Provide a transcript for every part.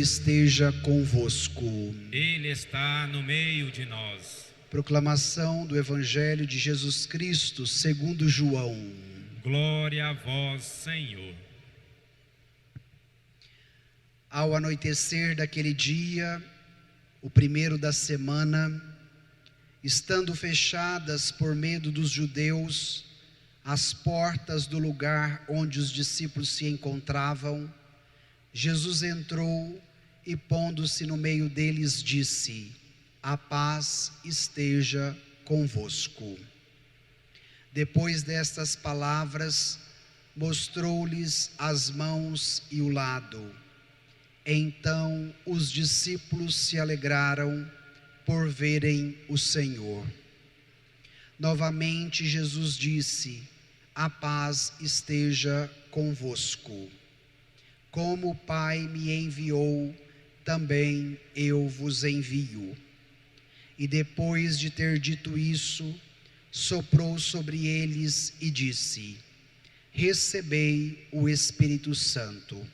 esteja convosco. Ele está no meio de nós. Proclamação do Evangelho de Jesus Cristo segundo João. Glória a vós, Senhor. Ao anoitecer daquele dia, o primeiro da semana, estando fechadas por medo dos judeus as portas do lugar onde os discípulos se encontravam, Jesus entrou e, pondo-se no meio deles, disse: a paz esteja convosco. Depois destas palavras, mostrou-lhes as mãos e o lado. Então os discípulos se alegraram por verem o Senhor. Novamente Jesus disse: a paz esteja convosco. Como o Pai me enviou, também eu vos envio. E depois de ter dito isso, soprou sobre eles e disse: recebei o Espírito Santo.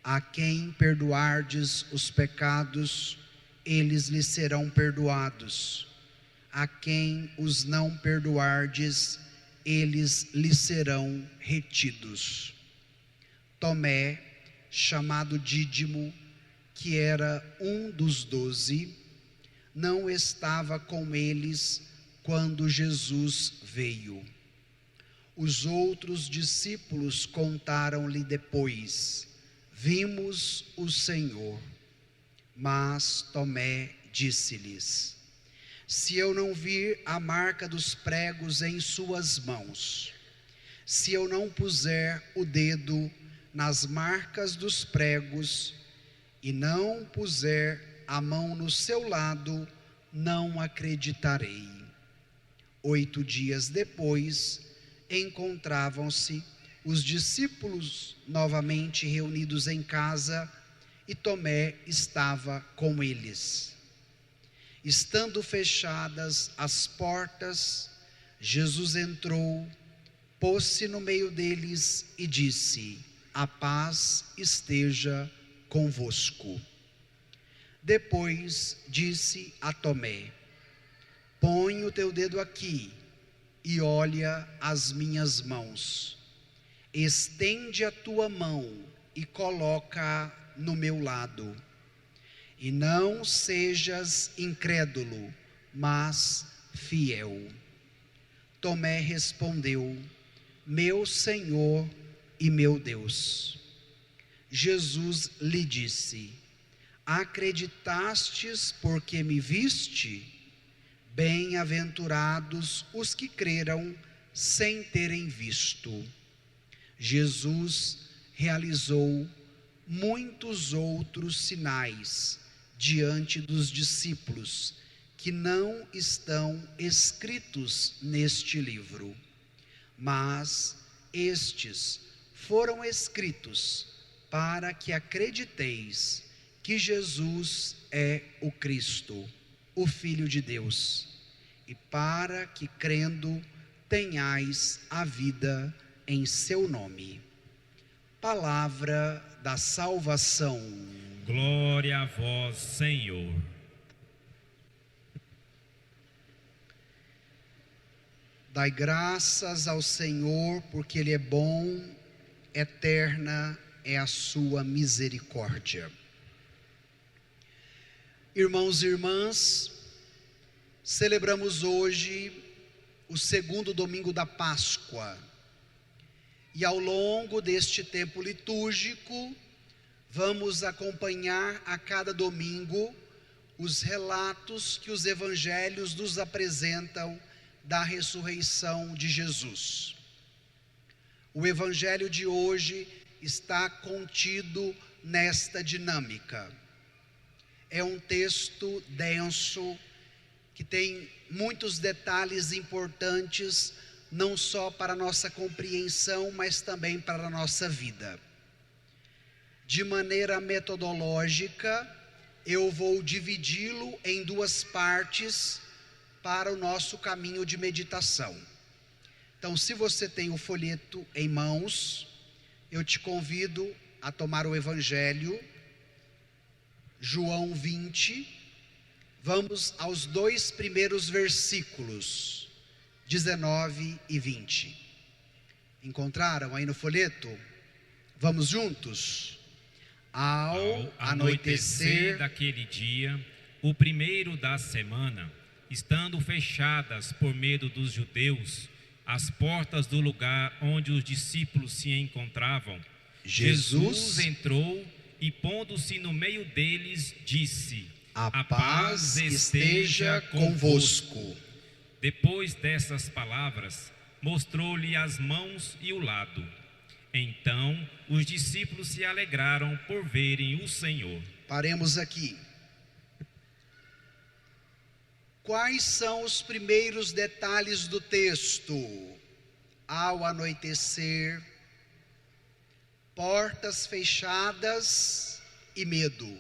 A quem perdoardes os pecados, eles lhes serão perdoados. A quem os não perdoardes, eles lhes serão retidos. Tomé, chamado Dídimo, que era um dos 12, não estava com eles quando Jesus veio. Os outros discípulos contaram-lhe depois: vimos o Senhor. Mas Tomé disse-lhes: se eu não vir a marca dos pregos em suas mãos, se eu não puser o dedo nas marcas dos pregos e não puser a mão no seu lado, não acreditarei. 8 dias depois, encontravam-se os discípulos novamente reunidos em casa, e Tomé estava com eles. Estando fechadas as portas, Jesus entrou, pôs-se no meio deles e disse: a paz esteja convosco. Depois disse a Tomé: põe o teu dedo aqui e olha as minhas mãos. Estende a tua mão e coloca-a no meu lado. E não sejas incrédulo, mas fiel. Tomé respondeu: meu Senhor e meu Deus. Jesus lhe disse: acreditastes porque me viste? Bem-aventurados os que creram sem terem visto. Jesus realizou muitos outros sinais diante dos discípulos, que não estão escritos neste livro, mas estes foram escritos para que acrediteis que Jesus é o Cristo, o Filho de Deus, e para que, crendo, tenhais a vida em seu nome. Palavra da salvação. Glória a vós, Senhor. Dai graças ao Senhor, porque Ele é bom, eterna é a sua misericórdia. Irmãos e irmãs, celebramos hoje o segundo domingo da Páscoa. E ao longo deste tempo litúrgico, vamos acompanhar a cada domingo os relatos que os evangelhos nos apresentam da ressurreição de Jesus. O evangelho de hoje está contido nesta dinâmica. É um texto denso, que tem muitos detalhes importantes, não só para a nossa compreensão, mas também para a nossa vida. De maneira metodológica, eu vou dividi-lo em 2 partes para o nosso caminho de meditação. Então, se você tem o folheto em mãos, eu te convido a tomar o Evangelho João 20, vamos aos 2 primeiros versículos, 19 e 20. Encontraram aí no folheto? Vamos juntos? Ao anoitecer daquele dia, o primeiro da semana, estando fechadas por medo dos judeus as portas do lugar onde os discípulos se encontravam, Jesus entrou e, pondo-se no meio deles, disse: A paz esteja convosco. Depois dessas palavras, mostrou-lhe as mãos e o lado. Então, os discípulos se alegraram por verem o Senhor. Paremos aqui. Quais são os primeiros detalhes do texto? Ao anoitecer, portas fechadas e medo.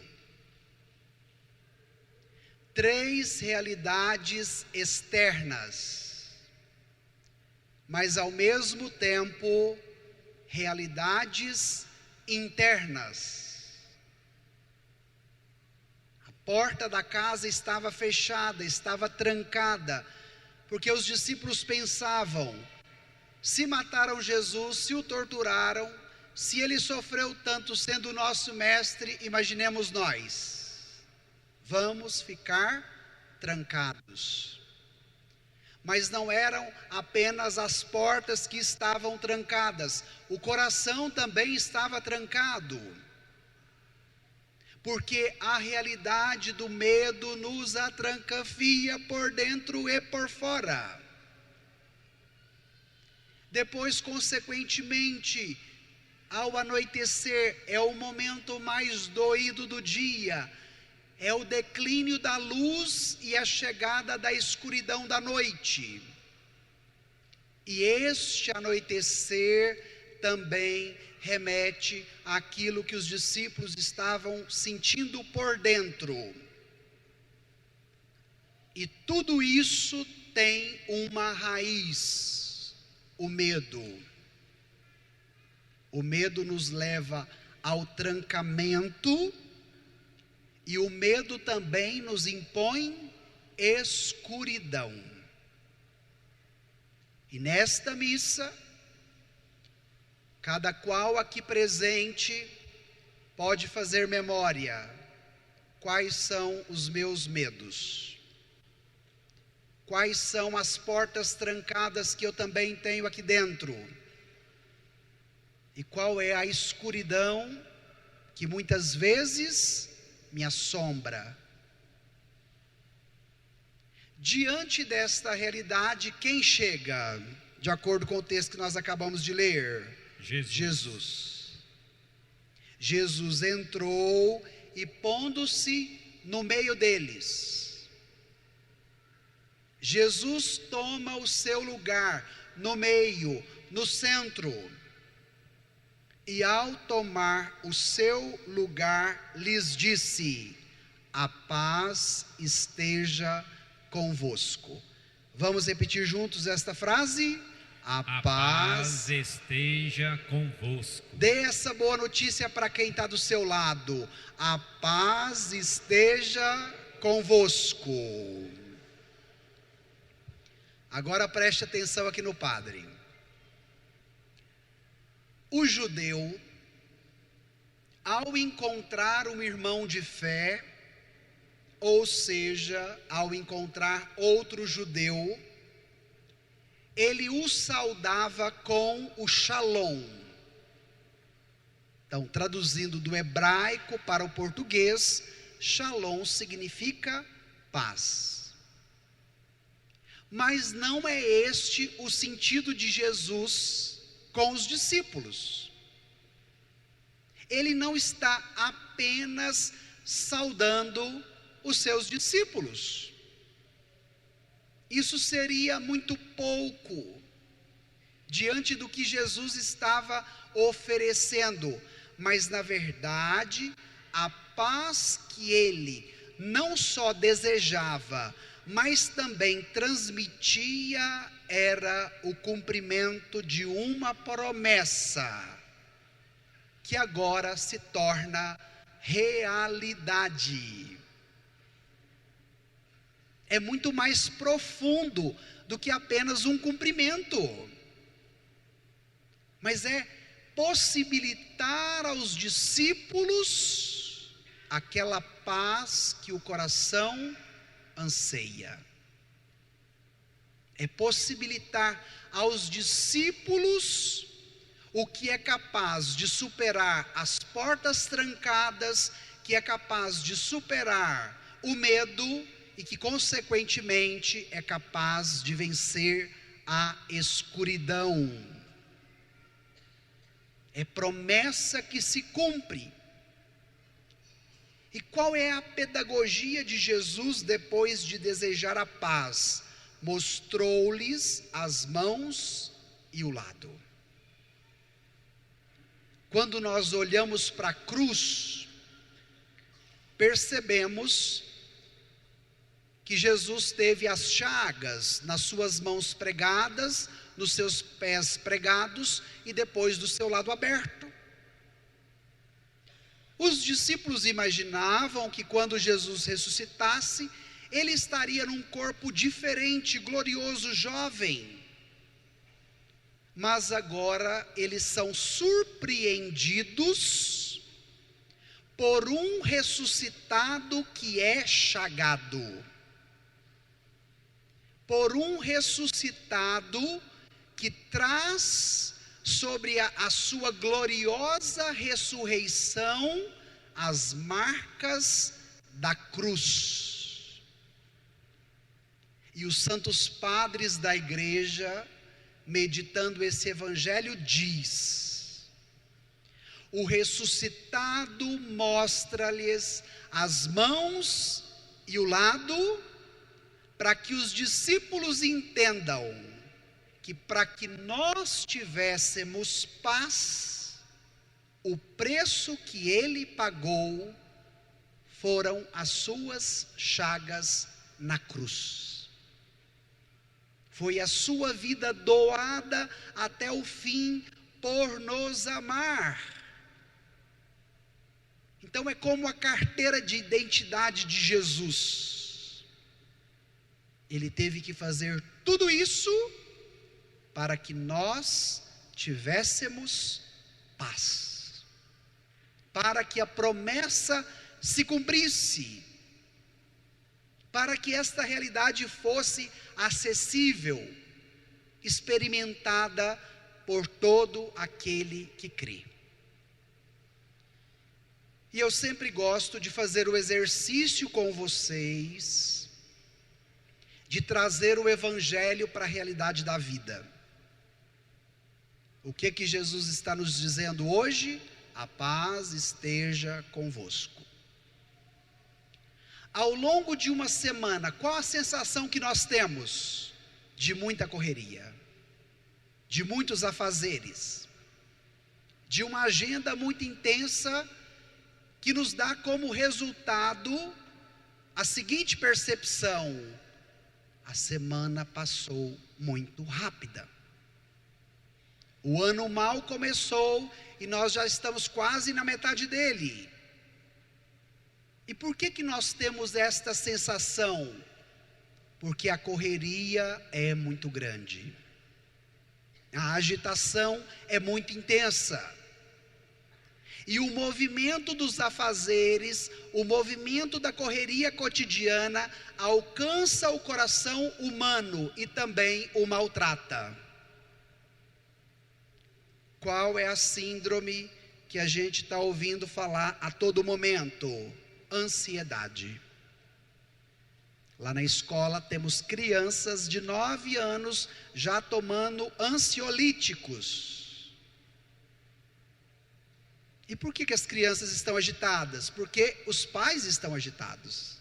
3 realidades externas, mas ao mesmo tempo realidades internas. A porta da casa estava fechada, estava trancada, porque os discípulos pensavam: se mataram Jesus, se o torturaram, se ele sofreu tanto sendo nosso mestre, imaginemos nós, vamos ficar trancados. Mas não eram apenas as portas que estavam trancadas, o coração também estava trancado, porque a realidade do medo nos atrancafia por dentro e por fora. Depois, consequentemente, ao anoitecer, é o momento mais doído do dia, é o declínio da luz e a chegada da escuridão da noite. E este anoitecer também remete àquilo que os discípulos estavam sentindo por dentro. E tudo isso tem uma raiz: o medo. O medo nos leva ao trancamento, e o medo também nos impõe escuridão. E nesta missa, cada qual aqui presente pode fazer memória: quais são os meus medos? Quais são as portas trancadas que eu também tenho aqui dentro? E qual é a escuridão que muitas vezes me assombra? Diante desta realidade, quem chega, de acordo com o texto que nós acabamos de ler? Jesus entrou e, pondo-se no meio deles, Jesus toma o seu lugar no meio, no centro. E ao tomar o seu lugar, lhes disse: a paz esteja convosco. Vamos repetir juntos esta frase? A paz esteja convosco. Dê essa boa notícia para quem está do seu lado: a paz esteja convosco. Agora preste atenção aqui no padre. O judeu, ao encontrar um irmão de fé, ou seja, ao encontrar outro judeu, ele o saudava com o shalom. Então, traduzindo do hebraico para o português, shalom significa paz. Mas não é este o sentido de Jesus com os discípulos. Ele não está apenas saudando os seus discípulos. Isso seria muito pouco diante do que Jesus estava oferecendo, mas na verdade, a paz que ele não só desejava, mas também transmitia, era o cumprimento de uma promessa, que agora se torna realidade. É muito mais profundo do que apenas um cumprimento. Mas é possibilitar aos discípulos aquela paz que o coração anseia. É possibilitar aos discípulos o que é capaz de superar as portas trancadas, que é capaz de superar o medo e que, consequentemente, é capaz de vencer a escuridão. É promessa que se cumpre. E qual é a pedagogia de Jesus depois de desejar a paz? Mostrou-lhes as mãos e o lado. Quando nós olhamos para a cruz, percebemos que Jesus teve as chagas nas suas mãos pregadas, nos seus pés pregados e depois do seu lado aberto. Os discípulos imaginavam que quando Jesus ressuscitasse, ele estaria num corpo diferente, glorioso, jovem. Mas agora eles são surpreendidos por um ressuscitado que é chagado. Por um ressuscitado que traz sobre a sua gloriosa ressurreição as marcas da cruz. E os santos padres da igreja, meditando esse evangelho, diz: o ressuscitado mostra-lhes as mãos e o lado, para que os discípulos entendam que para que nós tivéssemos paz, o preço que ele pagou foram as suas chagas na cruz. Foi a sua vida doada até o fim por nos amar. Então é como a carteira de identidade de Jesus. Ele teve que fazer tudo isso para que nós tivéssemos paz, para que a promessa se cumprisse, para que esta realidade fosse acessível, experimentada por todo aquele que crê. E eu sempre gosto de fazer o exercício com vocês, de trazer o evangelho para a realidade da vida. O que Jesus está nos dizendo hoje? A paz esteja convosco. Ao longo de uma semana, qual a sensação que nós temos? De muita correria, de muitos afazeres, de uma agenda muito intensa, que nos dá como resultado a seguinte percepção: a semana passou muito rápida. O ano mal começou e nós já estamos quase na metade dele. E por que nós temos esta sensação? Porque a correria é muito grande. A agitação é muito intensa. E o movimento dos afazeres, o movimento da correria cotidiana, alcança o coração humano e também o maltrata. Qual é a síndrome que a gente está ouvindo falar a todo momento? Ansiedade. Lá na escola temos crianças de 9 anos já tomando ansiolíticos. E por que as crianças estão agitadas? Porque os pais estão agitados,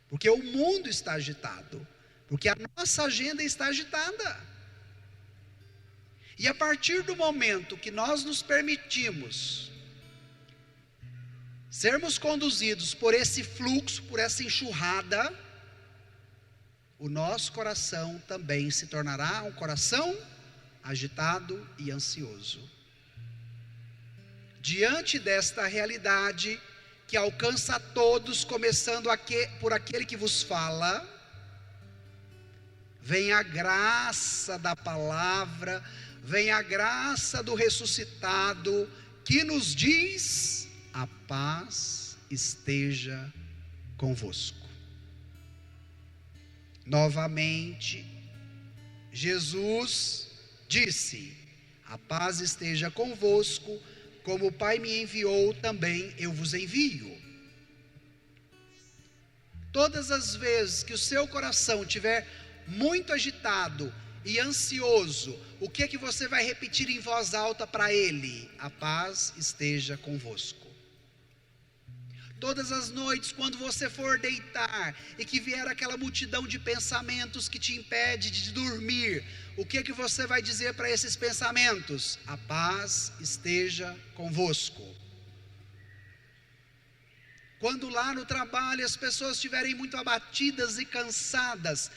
porque o mundo está agitado, porque a nossa agenda está agitada. E a partir do momento que nós nos permitimos sermos conduzidos por esse fluxo, por essa enxurrada, o nosso coração também se tornará um coração agitado e ansioso. Diante desta realidade, que alcança a todos, começando por aquele que vos fala, vem a graça da palavra, vem a graça do ressuscitado, que nos diz: a paz esteja convosco. Novamente, Jesus disse: a paz esteja convosco, como o Pai me enviou, também eu vos envio. Todas as vezes que o seu coração estiver muito agitado e ansioso, o que é que você vai repetir em voz alta para ele? A paz esteja convosco. Todas as noites, quando você for deitar e que vier aquela multidão de pensamentos que te impede de dormir, o que é que você vai dizer para esses pensamentos? A paz esteja convosco. Quando lá no trabalho as pessoas estiverem muito abatidas e cansadas,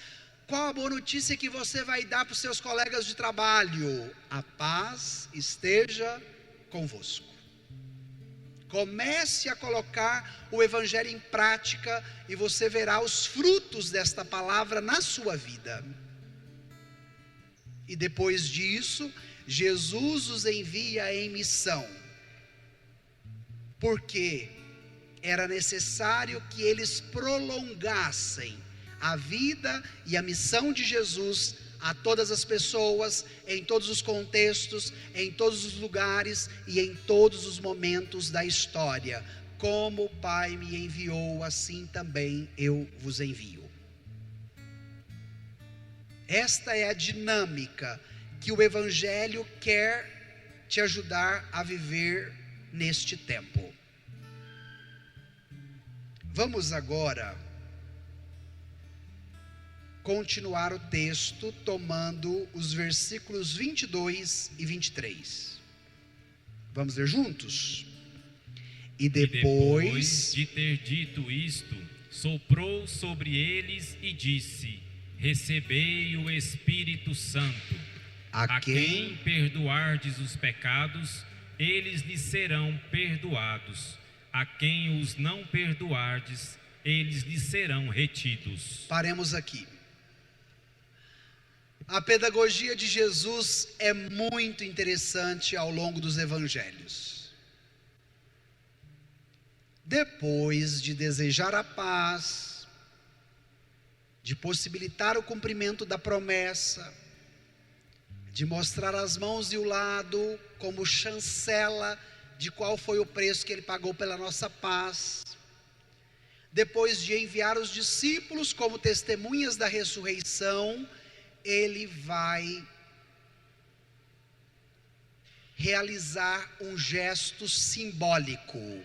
qual a boa notícia que você vai dar para os seus colegas de trabalho? A paz esteja convosco. Comece a colocar o Evangelho em prática e você verá os frutos desta palavra na sua vida. E depois disso, Jesus os envia em missão, porque era necessário que eles prolongassem a vida e a missão de Jesus a todas as pessoas, em todos os contextos, em todos os lugares e em todos os momentos da história. Como o Pai me enviou, assim também eu vos envio. Esta é a dinâmica que o Evangelho quer te ajudar a viver neste tempo. Vamos agora continuar o texto, tomando os versículos 22 e 23. Vamos ler juntos? E depois de ter dito isto, soprou sobre eles e disse: recebei o Espírito Santo. A quem perdoardes os pecados, eles lhes serão perdoados. A quem os não perdoardes, eles lhes serão retidos. Paremos aqui. A pedagogia de Jesus é muito interessante ao longo dos evangelhos. Depois de desejar a paz, de possibilitar o cumprimento da promessa, de mostrar as mãos e o lado como chancela de qual foi o preço que ele pagou pela nossa paz, depois de enviar os discípulos como testemunhas da ressurreição, ele vai realizar um gesto simbólico.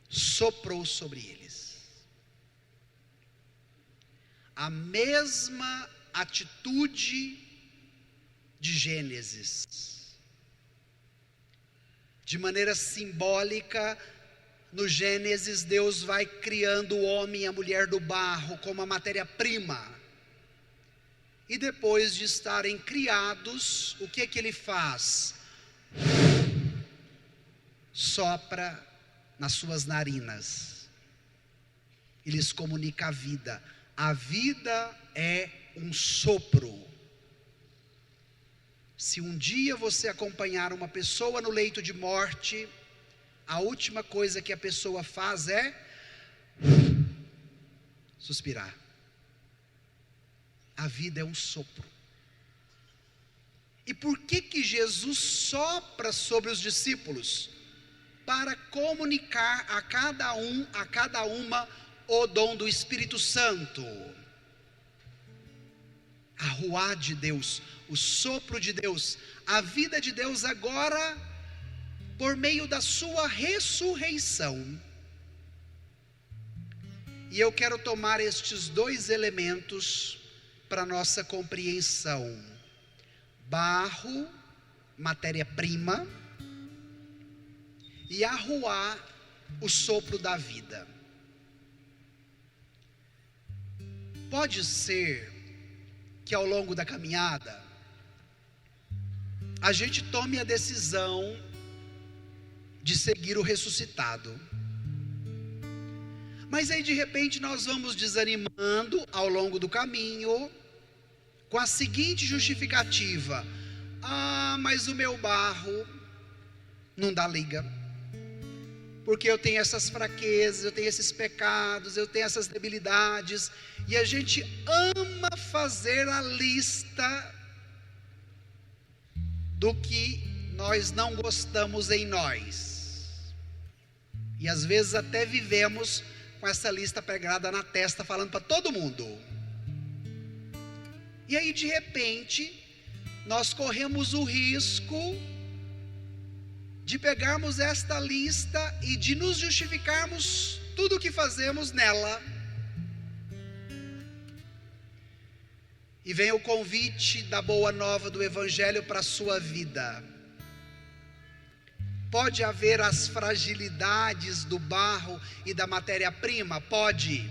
Soprou sobre eles. A mesma atitude de Gênesis. De maneira simbólica, no Gênesis, Deus vai criando o homem e a mulher do barro como a matéria-prima. E depois de estarem criados, o que ele faz? Sopra nas suas narinas. E lhes comunica a vida. A vida é um sopro. Se um dia você acompanhar uma pessoa no leito de morte, a última coisa que a pessoa faz é suspirar. A vida é um sopro. E por que Jesus sopra sobre os discípulos? Para comunicar a cada um, a cada uma, o dom do Espírito Santo. A ruá de Deus, o sopro de Deus, a vida de Deus agora, por meio da sua ressurreição. E eu quero tomar estes dois elementos para nossa compreensão: barro, matéria-prima, e a ruá, o sopro da vida. Pode ser que ao longo da caminhada a gente tome a decisão de seguir o ressuscitado. Mas aí de repente nós vamos desanimando ao longo do caminho, com a seguinte justificativa: mas o meu barro não dá liga, porque eu tenho essas fraquezas, eu tenho esses pecados, eu tenho essas debilidades. E a gente ama fazer a lista do que nós não gostamos em nós, e às vezes até vivemos com essa lista pregada na testa, falando para todo mundo. E aí de repente nós corremos o risco de pegarmos esta lista e de nos justificarmos tudo o que fazemos nela. E vem o convite da boa nova do Evangelho para a sua vida. Pode haver as fragilidades do barro e da matéria-prima? Pode.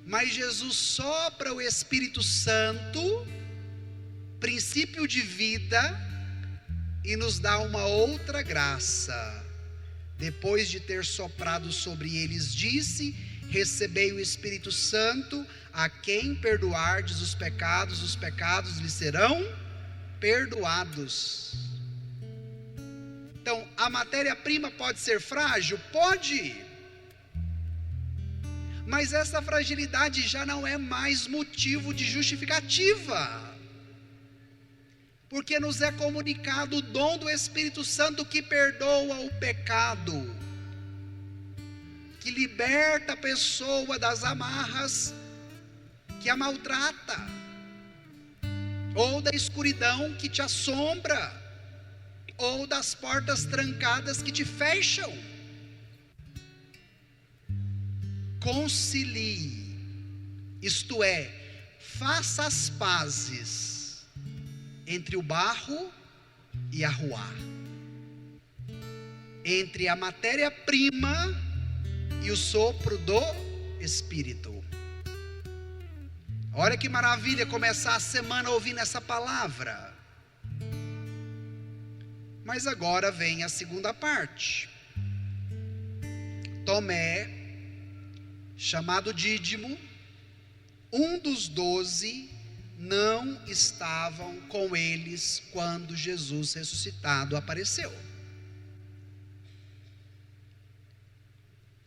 Mas Jesus sopra o Espírito Santo, princípio de vida, e nos dá uma outra graça. Depois de ter soprado sobre eles, disse: recebei o Espírito Santo. A quem perdoardes os pecados lhes serão perdoados. Então, a matéria-prima pode ser frágil? Pode. Mas essa fragilidade já não é mais motivo de justificativa, porque nos é comunicado o dom do Espírito Santo que perdoa o pecado, que liberta a pessoa das amarras que a maltrata, ou da escuridão que te assombra, ou das portas trancadas que te fecham. Concilie, isto é, faça as pazes entre o barro e a ruá, entre a matéria-prima e o sopro do Espírito. Olha que maravilha começar a semana ouvindo essa palavra. Mas agora vem a segunda parte. Tomé, chamado Dídimo, um dos 12, não estavam com eles quando Jesus ressuscitado apareceu.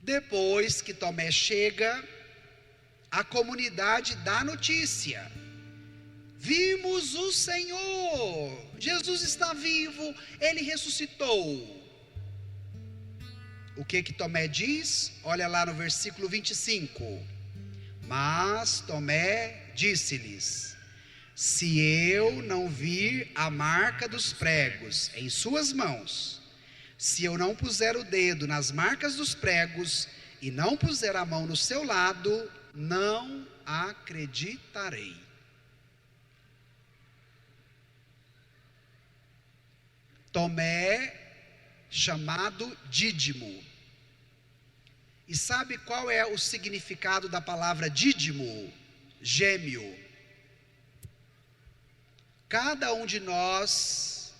Depois que Tomé chega, a comunidade dá notícia: vimos o Senhor, Jesus está vivo, Ele ressuscitou. O que Tomé diz? Olha lá no versículo 25. Mas Tomé disse-lhes: se eu não vir a marca dos pregos em suas mãos, se eu não puser o dedo nas marcas dos pregos e não puser a mão no seu lado, não acreditarei. Tomé, chamado Dídimo. E sabe qual é o significado da palavra dídimo? Gêmeo. Cada um de nós,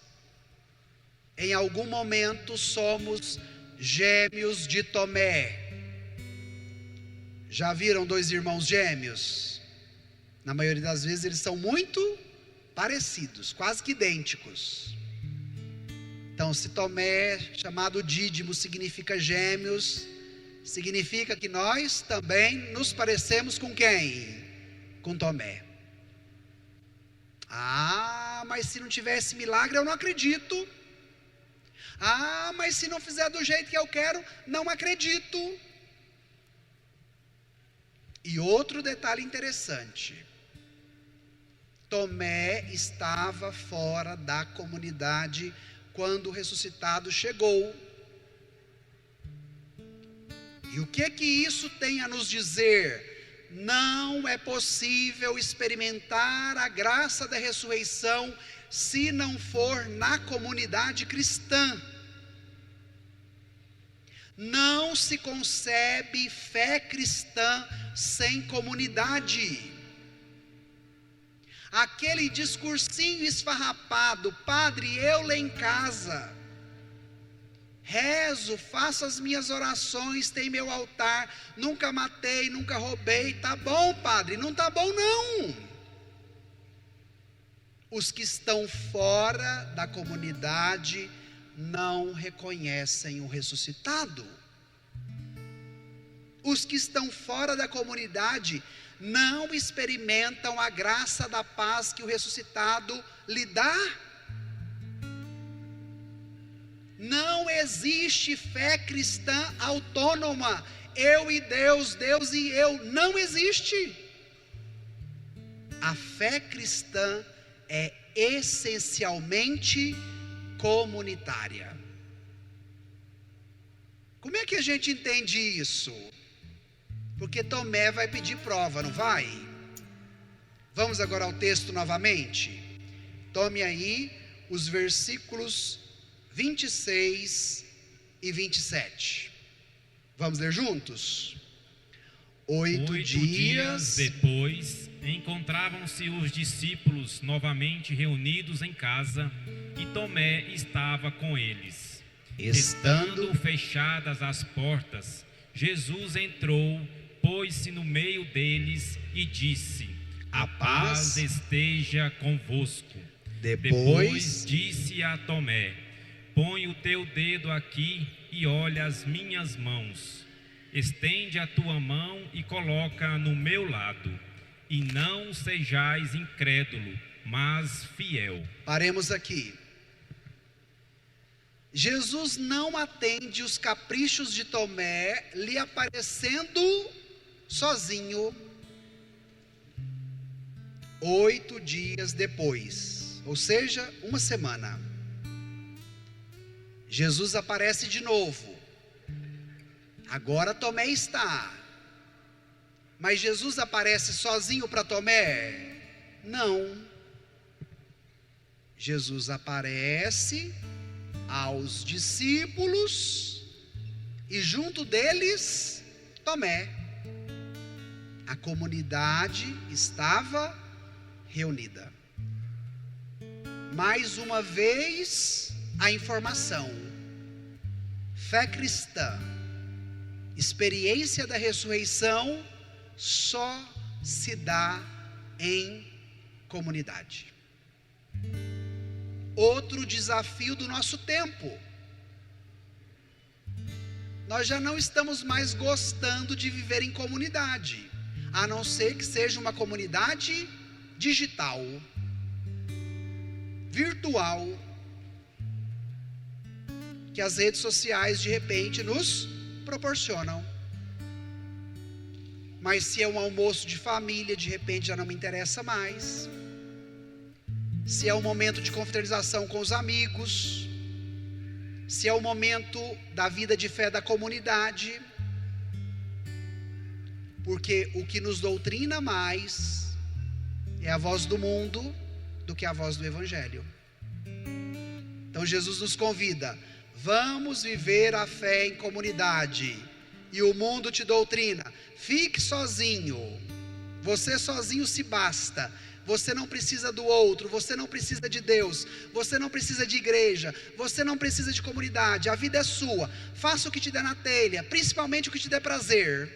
em algum momento, somos gêmeos de Tomé. Já viram dois irmãos gêmeos? Na maioria das vezes eles são muito parecidos, quase que idênticos. Então, se Tomé, chamado Dídimo, significa gêmeos, significa que nós também nos parecemos com quem? Com Tomé. Mas se não tivesse milagre eu não acredito. Mas se não fizer do jeito que eu quero, não acredito. E outro detalhe interessante: Tomé estava fora da comunidade quando o ressuscitado chegou. E o que isso tem a nos dizer? Não é possível experimentar a graça da ressurreição se não for na comunidade cristã. Não se concebe fé cristã sem comunidade. Aquele discursinho esfarrapado, padre, eu lá em casa, rezo, faço as minhas orações, tem meu altar, nunca matei, nunca roubei. Tá bom, padre? Não tá bom não. Os que estão fora da comunidade não reconhecem o ressuscitado. Os que estão fora da comunidade não experimentam a graça da paz que o ressuscitado lhe dá. Não existe fé cristã autônoma, eu e Deus, Deus e eu, não existe. A fé cristã é essencialmente comunitária. Como é que a gente entende isso? Porque Tomé vai pedir prova, não vai? Vamos agora ao texto novamente? Tome aí os versículos 26 e 27. Vamos ler juntos? 8 dias depois, encontravam-se os discípulos novamente reunidos em casa, e Tomé estava com eles. Estando fechadas as portas, Jesus entrou, pôs-se no meio deles e disse: a paz esteja convosco. Depois disse a Tomé: põe o teu dedo aqui e olha as minhas mãos. Estende a tua mão e coloca no meu lado. E não sejais incrédulo, mas fiel. Paremos aqui. Jesus não atende os caprichos de Tomé, lhe aparecendo sozinho 8 dias depois, ou seja, uma semana. Jesus aparece de novo. Agora Tomé está. Mas Jesus aparece sozinho para Tomé? Não. Jesus aparece aos discípulos e junto deles Tomé. A comunidade estava reunida. Mais uma vez a informação: fé cristã, experiência da ressurreição só se dá em comunidade. Outro desafio do nosso tempo: nós já não estamos mais gostando de viver em comunidade, a não ser que seja uma comunidade digital, virtual, que as redes sociais de repente nos proporcionam. Mas se é um almoço de família, de repente já não me interessa mais. Se é um momento de confraternização com os amigos, se é o momento da vida de fé da comunidade, porque o que nos doutrina mais é a voz do mundo do que a voz do Evangelho. Então Jesus nos convida: vamos viver a fé em comunidade. E o mundo te doutrina: fique sozinho, você sozinho se basta, você não precisa do outro, você não precisa de Deus, você não precisa de igreja, você não precisa de comunidade, a vida é sua, faça o que te der na telha, principalmente o que te der prazer.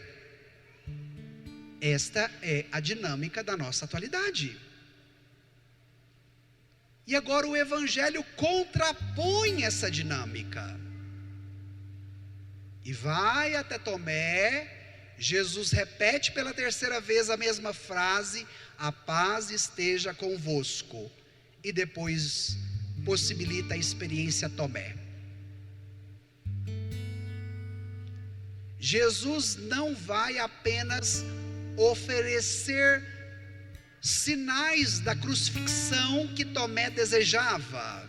Esta é a dinâmica da nossa atualidade. E agora o Evangelho contrapõe essa dinâmica. E vai até Tomé, Jesus repete pela terceira vez a mesma frase: a paz esteja convosco. E depois possibilita a experiência Tomé. Jesus não vai apenas oferecer sinais da crucifixão que Tomé desejava,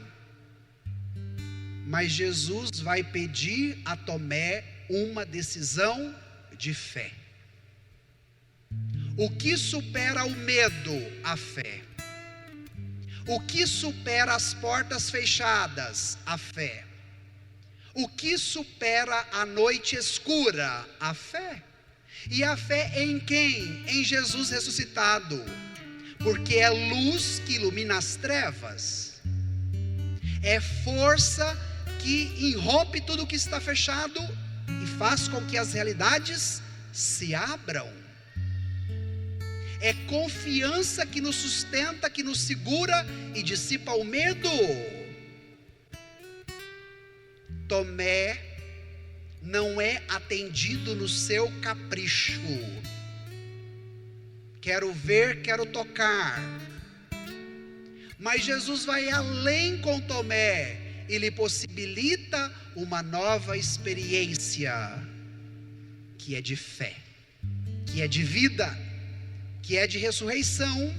mas Jesus vai pedir a Tomé uma decisão de fé. O que supera o medo? A fé. O que supera as portas fechadas? A fé. O que supera a noite escura? A fé. E a fé em quem? Em Jesus ressuscitado, porque é luz que ilumina as trevas, é força que irrompe tudo o que está fechado e faz com que as realidades se abram. É confiança que nos sustenta, que nos segura e dissipa o medo. Tomé não é atendido no seu capricho. Quero ver, quero tocar. Mas Jesus vai além com Tomé e lhe possibilita uma nova experiência, que é de fé, que é de vida, que é de ressurreição.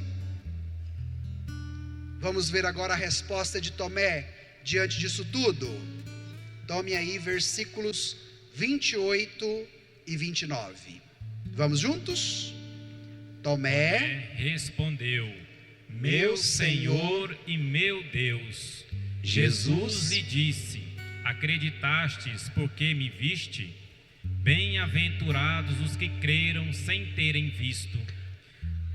Vamos ver agora a resposta de Tomé diante disso tudo. Tome aí versículos 28 e 29. Vamos juntos? Tomé respondeu: meu Senhor e meu Deus. Jesus lhe disse: acreditastes porque me viste? Bem-aventurados os que creram sem terem visto.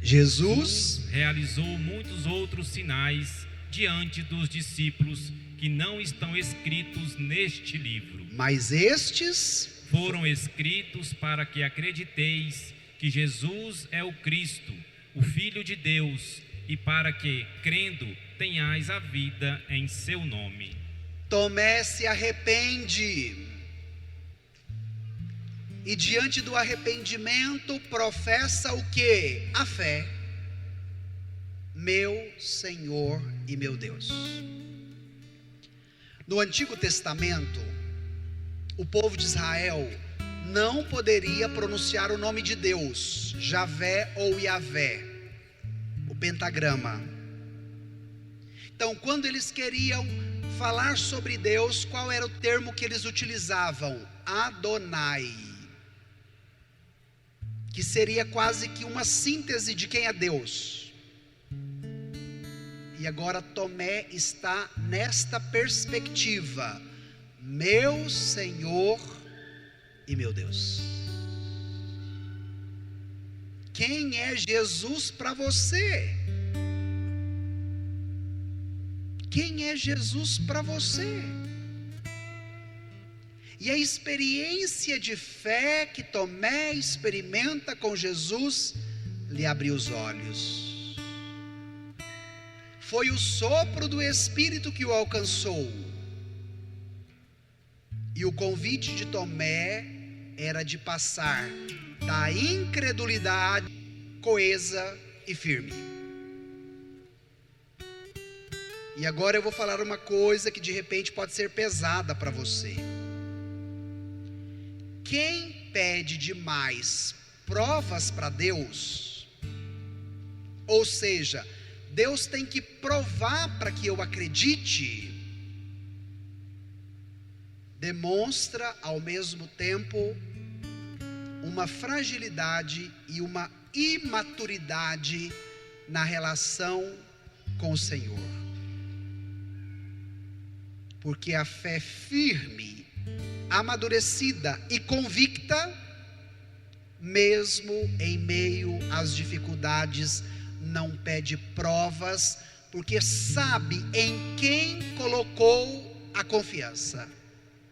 Jesus realizou muitos outros sinais diante dos discípulos que não estão escritos neste livro. Mas estes foram escritos para que acrediteis que Jesus é o Cristo, o Filho de Deus, e para que, crendo, tenhais a vida em seu nome. Tomé se arrepende. E diante do arrependimento professa o quê? A fé. Meu Senhor e meu Deus. No Antigo Testamento, o povo de Israel não poderia pronunciar o nome de Deus, Javé ou Yavé, o pentagrama. Então, quando eles queriam falar sobre Deus, qual era o termo que eles utilizavam? Adonai, que seria quase que uma síntese de quem é Deus. E agora Tomé está nesta perspectiva: meu Senhor e meu Deus. Quem é Jesus para você? Quem é Jesus para você? E a experiência de fé que Tomé experimenta com Jesus lhe abriu os olhos. Foi o sopro do Espírito que o alcançou. E o convite de Tomé era de passar da incredulidade coesa e firme. E agora eu vou falar uma coisa que de repente pode ser pesada para você. Quem pede demais provas para Deus, ou seja, Deus tem que provar para que eu acredite, demonstra ao mesmo tempo uma fragilidade e uma imaturidade na relação com o Senhor. Porque a fé firme, amadurecida e convicta, mesmo em meio às dificuldades, não pede provas, porque sabe em quem colocou a confiança.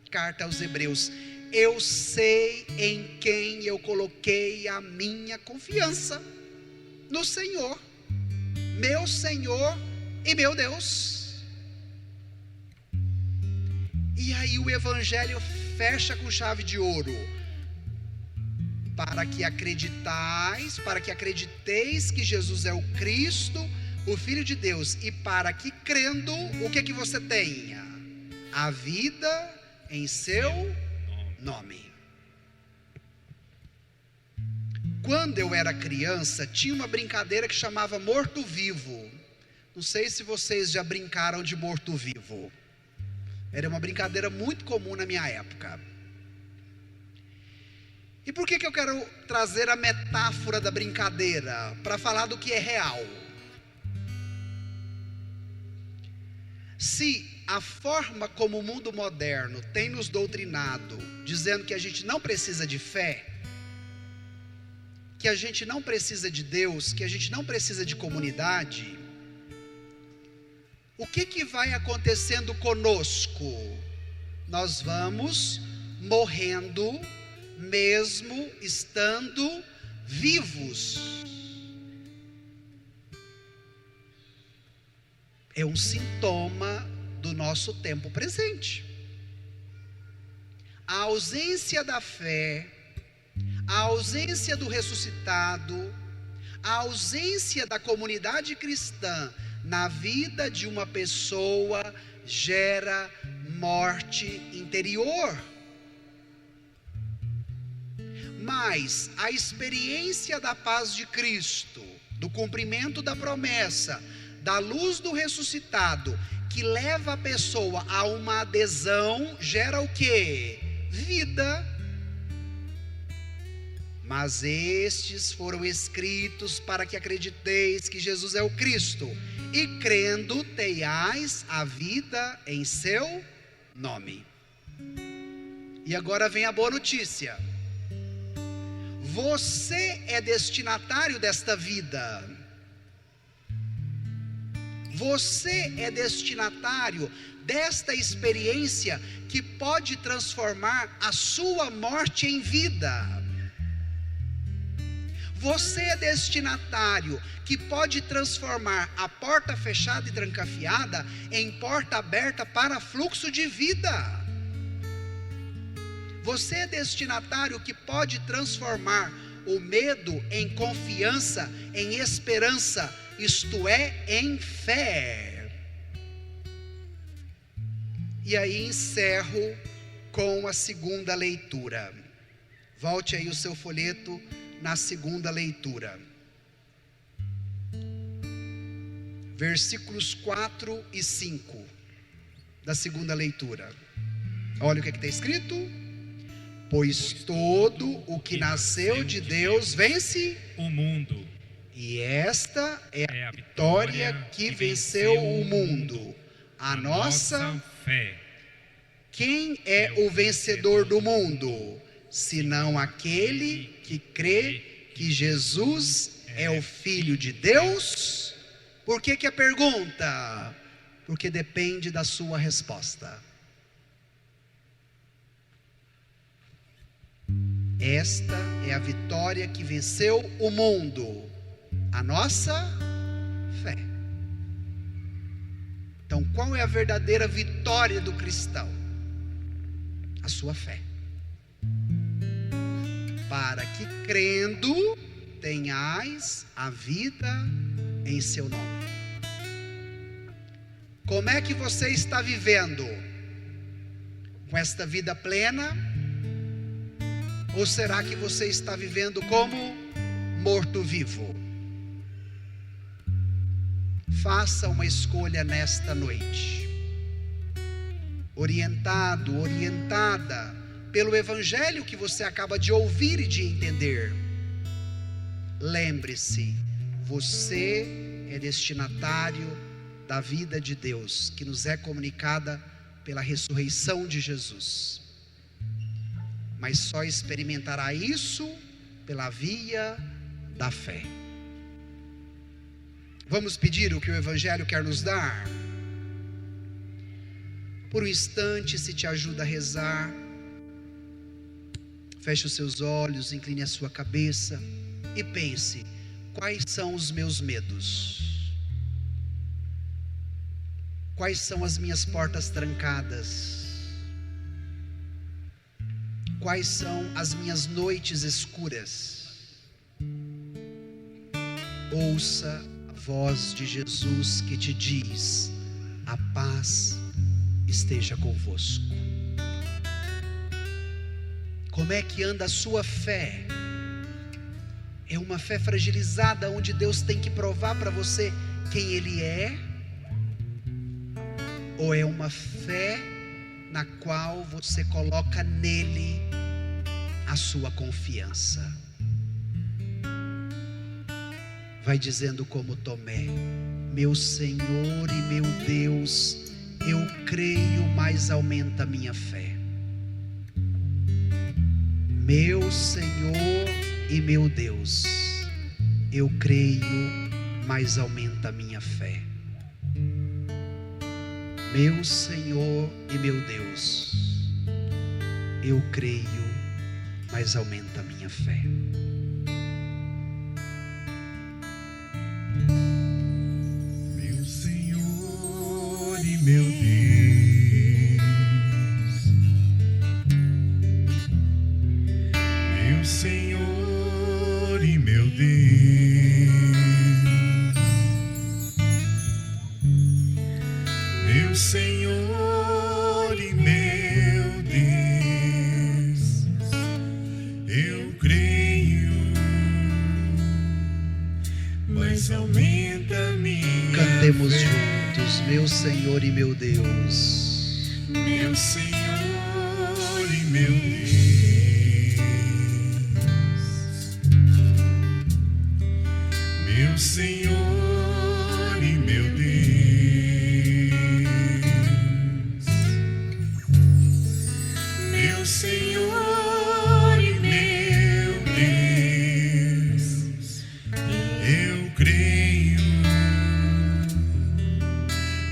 Carta aos Hebreus: eu sei em quem eu coloquei a minha confiança, no Senhor, meu Senhor e meu Deus. E aí o Evangelho fecha com chave de ouro: para que acrediteis que Jesus é o Cristo, o Filho de Deus, e para que crendo, o que você tenha? A vida em seu nome. Quando eu era criança, tinha uma brincadeira que chamava morto-vivo. Não sei se vocês já brincaram de morto-vivo. Era uma brincadeira muito comum na minha época. E por que eu quero trazer a metáfora da brincadeira? Para falar do que é real. Se a forma como o mundo moderno tem nos doutrinado, dizendo que a gente não precisa de fé, que a gente não precisa de Deus, que a gente não precisa de comunidade, o que vai acontecendo conosco? nós vamos morrendo, mesmo estando vivos. É um sintoma do nosso tempo presente. A ausência da fé, a ausência do ressuscitado, a ausência da comunidade cristã na vida de uma pessoa gera morte interior. Mas a experiência da paz de Cristo, do cumprimento da promessa, da luz do ressuscitado, que leva a pessoa a uma adesão, gera o quê? Vida. Mas estes foram escritos para que acrediteis que Jesus é o Cristo, e crendo tenhais a vida em seu nome. E agora vem a boa notícia. Você é destinatário desta vida. Você é destinatário desta experiência que pode transformar a sua morte em vida. Você é destinatário que pode transformar a porta fechada e trancafiada em porta aberta para fluxo de vida. Você é destinatário que pode transformar o medo em confiança, em esperança, isto é, em fé. E aí encerro com a segunda leitura. Volte aí o seu folheto na segunda leitura. Versículos 4 e 5 da segunda leitura. Olha o que está escrito. Pois todo o que nasceu de Deus vence o mundo. E esta é a vitória que venceu o mundo, a nossa fé. Quem é o vencedor do mundo? Senão aquele que crê que Jesus é o Filho de Deus? Por que a pergunta? Porque depende da sua resposta. Esta é a vitória que venceu o mundo, a nossa fé. Então, qual é a verdadeira vitória do cristão? A sua fé. Para que crendo tenhais a vida em seu nome. Como é que você está vivendo? Com esta vida plena? Ou será que você está vivendo como morto-vivo? Faça uma escolha nesta noite. Orientado, orientada pelo evangelho que você acaba de ouvir e de entender. Lembre-se, você é destinatário da vida de Deus, que nos é comunicada pela ressurreição de Jesus. Mas só experimentará isso pela via da fé. Vamos pedir o que o evangelho quer nos dar? Por um instante, se te ajuda a rezar, feche os seus olhos, incline a sua cabeça e pense: quais são os meus medos? Quais são as minhas portas trancadas? Quais são as minhas noites escuras? Ouça a voz de Jesus que te diz: a paz esteja convosco. Como é que anda a sua fé? É uma fé fragilizada, onde Deus tem que provar para você quem Ele é? Ou é uma fé na qual você coloca nele a sua confiança? Vai dizendo como Tomé: meu Senhor e meu Deus, eu creio, mas aumenta a minha fé. Meu Senhor e meu Deus, eu creio, mas aumenta a minha fé. Meu Senhor e meu Deus, eu creio, mas aumenta a minha fé. Meu Senhor e meu Deus, meu Senhor e meu Deus, meu Senhor e meu Deus, eu creio, mas aumenta a minha Cantemos fé. juntos, meu Senhor e meu Deus. Meu Senhor e meu Deus, meu Senhor e meu Deus, meu Senhor e meu Deus, eu creio,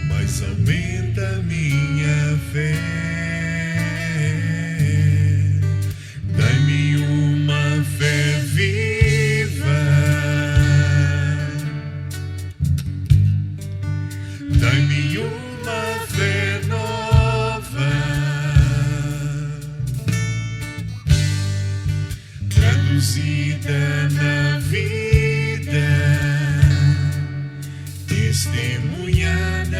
mas aumenta a minha fé. Dai-me uma fé viva, dai-me uma fé nova, traduzida na vida, testemunhada